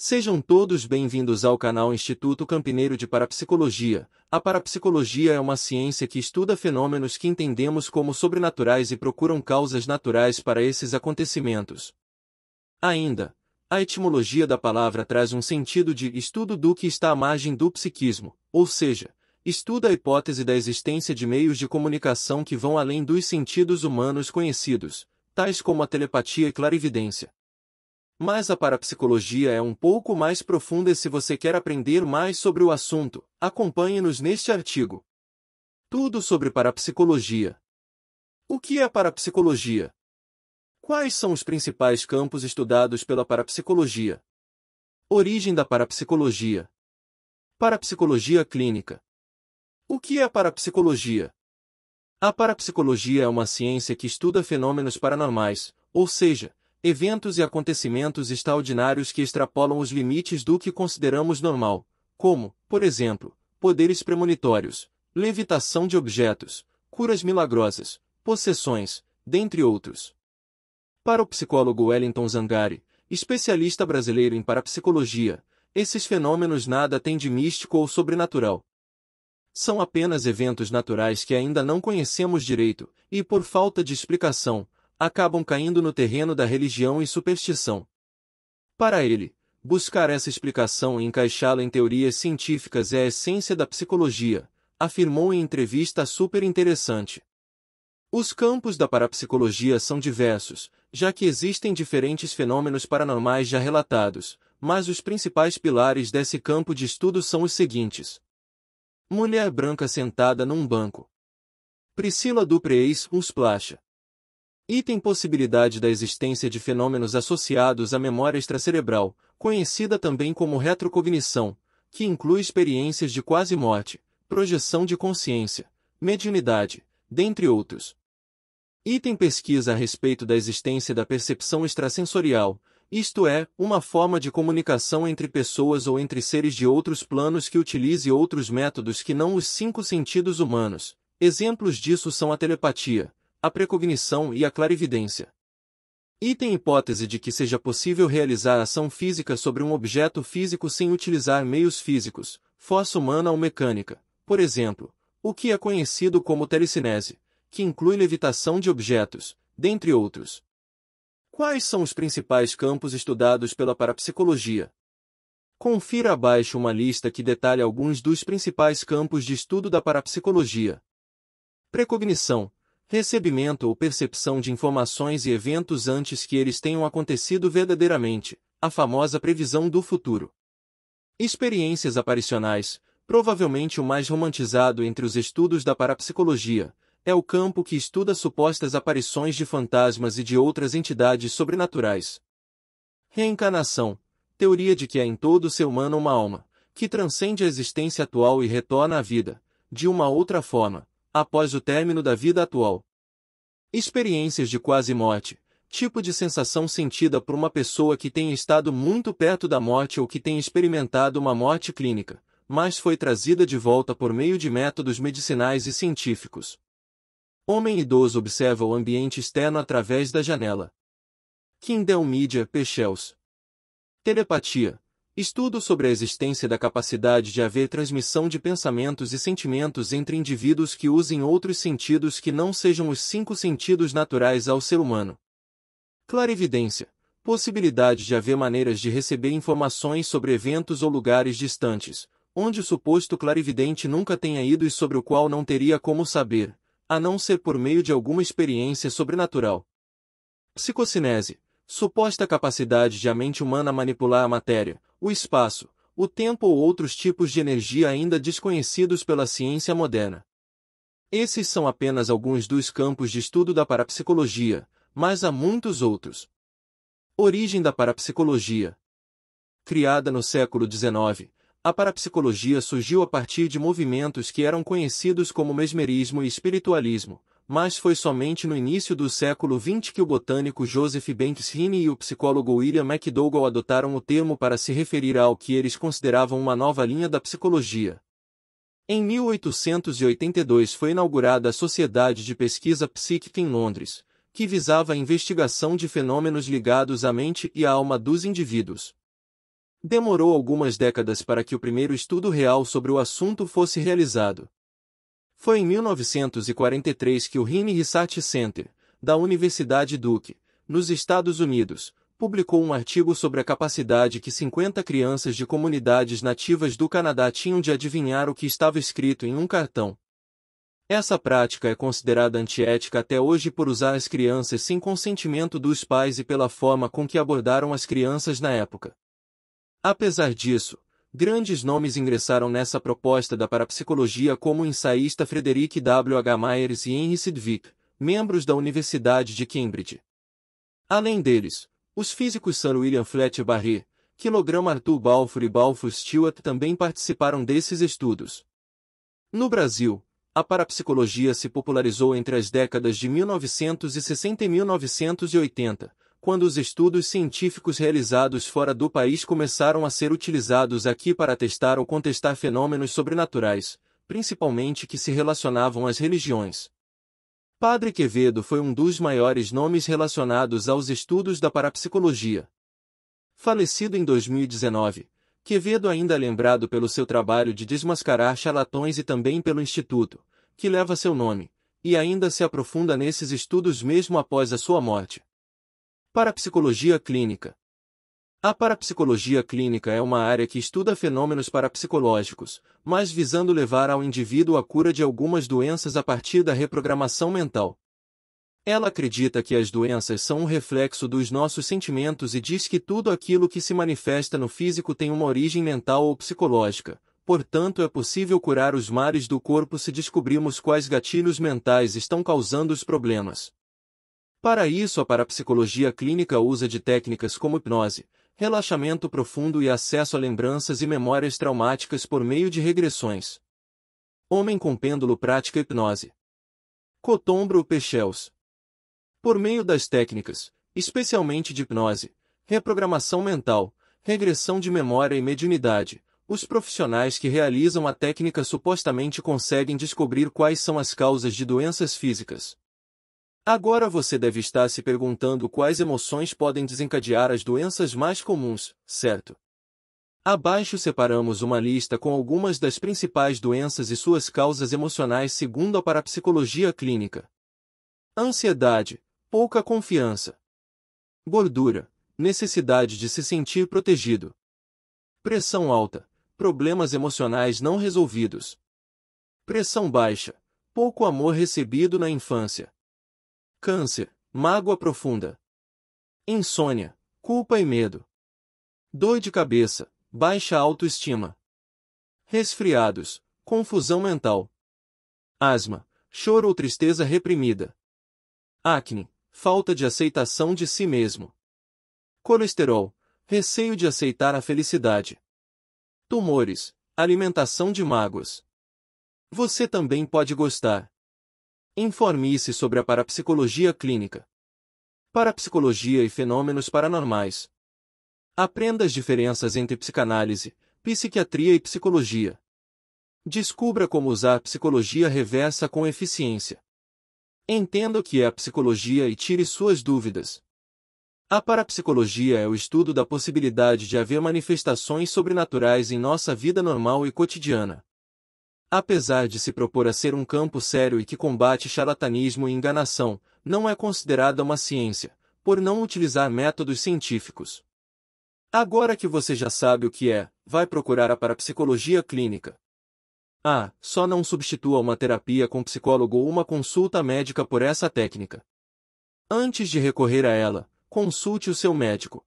Sejam todos bem-vindos ao canal Instituto Campineiro de Parapsicologia. A parapsicologia é uma ciência que estuda fenômenos que entendemos como sobrenaturais e procuram causas naturais para esses acontecimentos. Ainda, a etimologia da palavra traz um sentido de estudo do que está à margem do psiquismo, ou seja, estuda a hipótese da existência de meios de comunicação que vão além dos sentidos humanos conhecidos, tais como a telepatia e clarividência. Mas a parapsicologia é um pouco mais profunda e se você quer aprender mais sobre o assunto, acompanhe-nos neste artigo. Tudo sobre parapsicologia. O que é parapsicologia? Quais são os principais campos estudados pela parapsicologia? Origem da parapsicologia. Parapsicologia clínica. O que é parapsicologia? A parapsicologia é uma ciência que estuda fenômenos paranormais, ou seja, eventos e acontecimentos extraordinários que extrapolam os limites do que consideramos normal, como, por exemplo, poderes premonitórios, levitação de objetos, curas milagrosas, possessões, dentre outros. Para o psicólogo Wellington Zangari, especialista brasileiro em parapsicologia, esses fenômenos nada têm de místico ou sobrenatural. São apenas eventos naturais que ainda não conhecemos direito, e por falta de explicação, acabam caindo no terreno da religião e superstição. Para ele, buscar essa explicação e encaixá-la em teorias científicas é a essência da psicologia, afirmou em entrevista super interessante. Os campos da parapsicologia são diversos, já que existem diferentes fenômenos paranormais já relatados, mas os principais pilares desse campo de estudo são os seguintes. Mulher branca sentada num banco. Priscila Dupreis Unsplacha. Item possibilidade da existência de fenômenos associados à memória extracerebral, conhecida também como retrocognição, que inclui experiências de quase-morte, projeção de consciência, mediunidade, dentre outros. Item pesquisa a respeito da existência da percepção extrasensorial, isto é, uma forma de comunicação entre pessoas ou entre seres de outros planos que utilize outros métodos que não os 5 sentidos humanos. Exemplos disso são a telepatia, a precognição e a clarividência. Item hipótese de que seja possível realizar ação física sobre um objeto físico sem utilizar meios físicos, força humana ou mecânica, por exemplo, o que é conhecido como telecinese, que inclui levitação de objetos, dentre outros. Quais são os principais campos estudados pela parapsicologia? Confira abaixo uma lista que detalha alguns dos principais campos de estudo da parapsicologia. Precognição. Recebimento ou percepção de informações e eventos antes que eles tenham acontecido verdadeiramente, a famosa previsão do futuro. Experiências aparicionais, provavelmente o mais romantizado entre os estudos da parapsicologia, é o campo que estuda supostas aparições de fantasmas e de outras entidades sobrenaturais. Reencarnação, teoria de que há em todo ser humano uma alma, que transcende a existência atual e retorna à vida, de uma outra forma, após o término da vida atual. Experiências de quase-morte, tipo de sensação sentida por uma pessoa que tenha estado muito perto da morte ou que tenha experimentado uma morte clínica, mas foi trazida de volta por meio de métodos medicinais e científicos. Homem idoso observa o ambiente externo através da janela. Kindle Media Pechels. Telepatia. Estudo sobre a existência da capacidade de haver transmissão de pensamentos e sentimentos entre indivíduos que usem outros sentidos que não sejam os 5 sentidos naturais ao ser humano. Clarividência. Possibilidade de haver maneiras de receber informações sobre eventos ou lugares distantes, onde o suposto clarividente nunca tenha ido e sobre o qual não teria como saber, a não ser por meio de alguma experiência sobrenatural. Psicocinese. Suposta capacidade de a mente humana manipular a matéria, o espaço, o tempo ou outros tipos de energia ainda desconhecidos pela ciência moderna. Esses são apenas alguns dos campos de estudo da parapsicologia, mas há muitos outros. Origem da parapsicologia. Criada no século XIX, a parapsicologia surgiu a partir de movimentos que eram conhecidos como mesmerismo e espiritualismo, mas foi somente no início do século XX que o botânico Joseph Banks Heaney e o psicólogo William McDougall adotaram o termo para se referir ao que eles consideravam uma nova linha da psicologia. Em 1882 foi inaugurada a Sociedade de Pesquisa Psíquica em Londres, que visava a investigação de fenômenos ligados à mente e à alma dos indivíduos. Demorou algumas décadas para que o primeiro estudo real sobre o assunto fosse realizado. Foi em 1943 que o Rini Research Center, da Universidade Duke, nos Estados Unidos, publicou um artigo sobre a capacidade que 50 crianças de comunidades nativas do Canadá tinham de adivinhar o que estava escrito em um cartão. Essa prática é considerada antiética até hoje por usar as crianças sem consentimento dos pais e pela forma com que abordaram as crianças na época. Apesar disso, grandes nomes ingressaram nessa proposta da parapsicologia como o ensaísta Frederick W. H. Myers e Henry Sidgwick, membros da Universidade de Cambridge. Além deles, os físicos Sir William Fletcher Barré, Kilogram Arthur Balfour e Balfour Stewart também participaram desses estudos. No Brasil, a parapsicologia se popularizou entre as décadas de 1960 e 1980, quando os estudos científicos realizados fora do país começaram a ser utilizados aqui para testar ou contestar fenômenos sobrenaturais, principalmente que se relacionavam às religiões. Padre Quevedo foi um dos maiores nomes relacionados aos estudos da parapsicologia. Falecido em 2019, Quevedo ainda é lembrado pelo seu trabalho de desmascarar charlatões e também pelo instituto, que leva seu nome, e ainda se aprofunda nesses estudos mesmo após a sua morte. Parapsicologia clínica. A parapsicologia clínica é uma área que estuda fenômenos parapsicológicos, mas visando levar ao indivíduo a cura de algumas doenças a partir da reprogramação mental. Ela acredita que as doenças são um reflexo dos nossos sentimentos e diz que tudo aquilo que se manifesta no físico tem uma origem mental ou psicológica, portanto é possível curar os males do corpo se descobrirmos quais gatilhos mentais estão causando os problemas. Para isso, a parapsicologia clínica usa de técnicas como hipnose, relaxamento profundo e acesso a lembranças e memórias traumáticas por meio de regressões. Homem com pêndulo prática hipnose. Cotombro Pechels. Por meio das técnicas, especialmente de hipnose, reprogramação mental, regressão de memória e mediunidade, os profissionais que realizam a técnica supostamente conseguem descobrir quais são as causas de doenças físicas. Agora você deve estar se perguntando quais emoções podem desencadear as doenças mais comuns, certo? Abaixo separamos uma lista com algumas das principais doenças e suas causas emocionais segundo a parapsicologia clínica. Ansiedade, pouca confiança. Gordura, necessidade de se sentir protegido. Pressão alta, problemas emocionais não resolvidos. Pressão baixa, pouco amor recebido na infância. Câncer, mágoa profunda. Insônia, culpa e medo. Dor de cabeça, baixa autoestima. Resfriados, confusão mental. Asma, choro ou tristeza reprimida. Acne, falta de aceitação de si mesmo. Colesterol, receio de aceitar a felicidade. Tumores, alimentação de mágoas. Você também pode gostar. Informe-se sobre a parapsicologia clínica. Parapsicologia e fenômenos paranormais. Aprenda as diferenças entre psicanálise, psiquiatria e psicologia. Descubra como usar a psicologia reversa com eficiência. Entenda o que é a psicologia e tire suas dúvidas. A parapsicologia é o estudo da possibilidade de haver manifestações sobrenaturais em nossa vida normal e cotidiana. Apesar de se propor a ser um campo sério e que combate charlatanismo e enganação, não é considerada uma ciência, por não utilizar métodos científicos. Agora que você já sabe o que é, vai procurar a parapsicologia clínica. Só não substitua uma terapia com psicólogo ou uma consulta médica por essa técnica. Antes de recorrer a ela, consulte o seu médico.